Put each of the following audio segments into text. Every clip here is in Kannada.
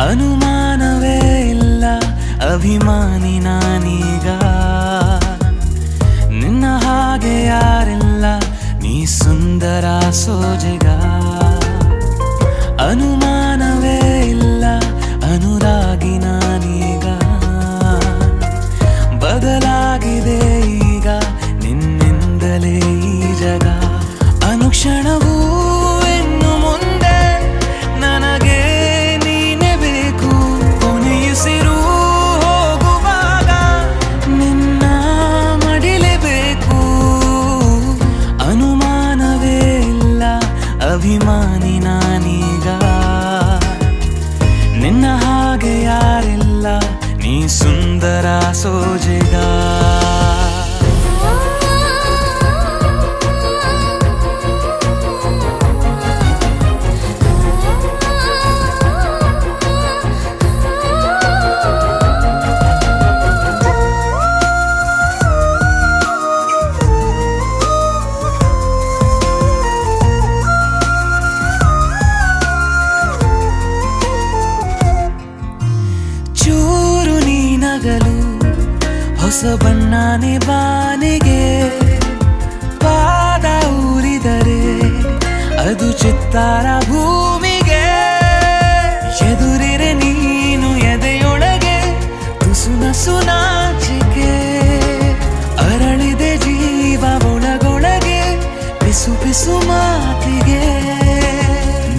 ಅನುಮಾನವೇ ಇಲ್ಲ ಅಭಿಮಾನಿ ನಾನೀಗ, ನಿನ್ನ ಹಾಗೆ ಯಾರಿಲ್ಲ, ನೀ ಸುಂದರ ಸೋಜಿಗ. ಅನುಮಾನವೇ ಇಲ್ಲ ಅನುರಾಗಿ ನಾನೀಗ, ಬದಲಾಗಿದೆ ಈಗ ನಿನ್ನಿಂದಲೇ ಈ ಜಗ. ಅನುಕ್ಷಣವೂ ಇನ್ನು ಮುಂದೆ ನನಗೆ ನೀನೆ ಬೇಕು, ಕೊನೆಯುಸಿರು ಹೋಗುವಾಗ ನಿನ್ನ ಮಡಿಲೇಬೇಕು. ಅನುಮಾನವೇ ಇಲ್ಲ ಅಭಿಮಾನಿ ನಾನೀಗ, ನಿನ್ನ ಹಾಗೆ ಯಾರಿಲ್ಲ, ನೀ ಸುಂದರ ಸೋಜಿಗ. ಚೂರು ನೀನಗಲು ಹೊಸ ಬಣ್ಣನೆ ಬಾನಿಗೆ, ಪಾದ ಊರಿದರೆ ಅದು ಚಿತ್ತಾರ ಭೂಮಿಗೆ. ಎದುರಿರೆ ನೀನು ಎದೆಯೊಳಗೆ ತುಸು ನಸು ನಾಚಿಕೆ, ಅರಳಿದೆ ಜೀವ ಒಳಗೊಳಗೆ ಪಿಸು ಪಿಸು ಮಾತಿಗೆ.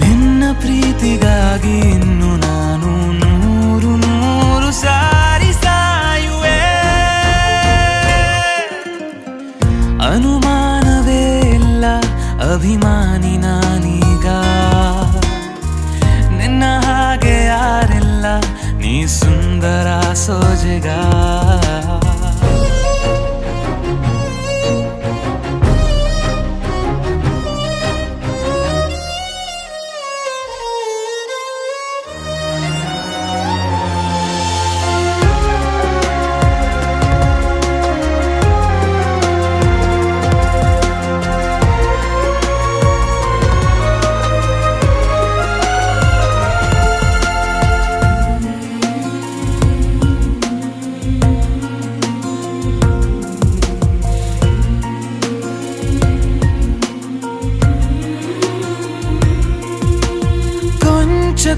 ನಿನ್ನ ಪ್ರೀತಿಗಾಗಿ ಇನ್ನು ನಾನು ನೂರು ನೂರು ಸಾರಿ ಸಾಯುವೆ. ಅನುಮಾನವೇ ಇಲ್ಲ ಅಭಿಮಾನಿ ನಾನೀಗ, ನಿನ್ನ ಹಾಗೆ ಯಾರಿಲ್ಲ, ನೀ ಸುಂದರ ಸೋಜಿಗ.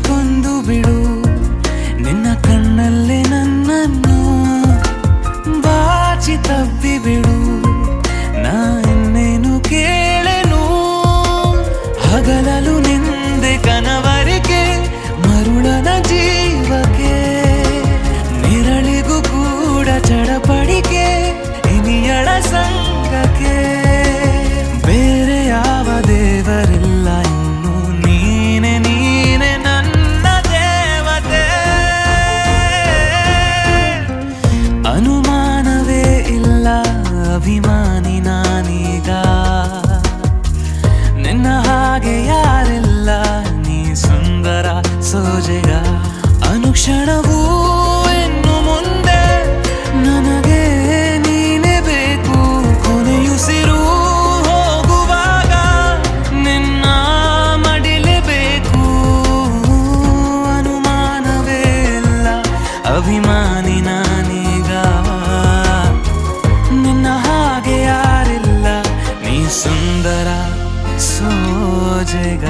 ಕೊಂದು ಬಿಡು ನಿನ್ನ ಕಣ್ಣಲ್ಲೇ ನನ್ನನ್ನು, ಬಾಚಿ ತಬ್ಬಿ ಬಿಡು ನಾ ಇನ್ನೇನು ಕೇಳೆನು. ಹಗಲಲು ನಿಂದೆ ಕನವರಿಕೆ ಮರುಳನ ಜೀವಕ್ಕೆ, ನಿರಳಿಗೂ ಕೂಡ ಚಡಪಡಿಕೆ ಇನಿಯಳ ಸಂಗಕ್ಕೆ. ಬೇರೆ ಯಾವ ದೇವರಿಲ್ಲ ಇನ್ನು ನೀನೆ ನೀನೆ ನನ್ನ ದೇವತೆ. ಅನುಮಾನವೇ ಇಲ್ಲ ಅಭಿಮಾನಿ ನಾನೀಗ, ನಿನ್ನ ಹಾಗೆ ಯಾರಿಲ್ಲ, ನೀ ಸುಂದರ ಸೋಜಿಗ. ಅನುಕ್ಷಣವೂ ಇನ್ನು ಮುಂದೆ ನನಗೆ ನೀನೆ ಬೇಕು, ಕೊನೆಯುಸಿರು ಹೋಗುವಾಗ ನಿನ್ನ ಮಡಿಲೇಬೇಕು. ಅನುಮಾನವೇ ಇಲ್ಲ ಅಭಿಮಾನಿ ನಾನೀಗ, ನಿನ್ನ ಹಾಗೆ ಯಾರಿಲ್ಲ, ನೀ ಸುಂದರ ಸೋಜಿಗ.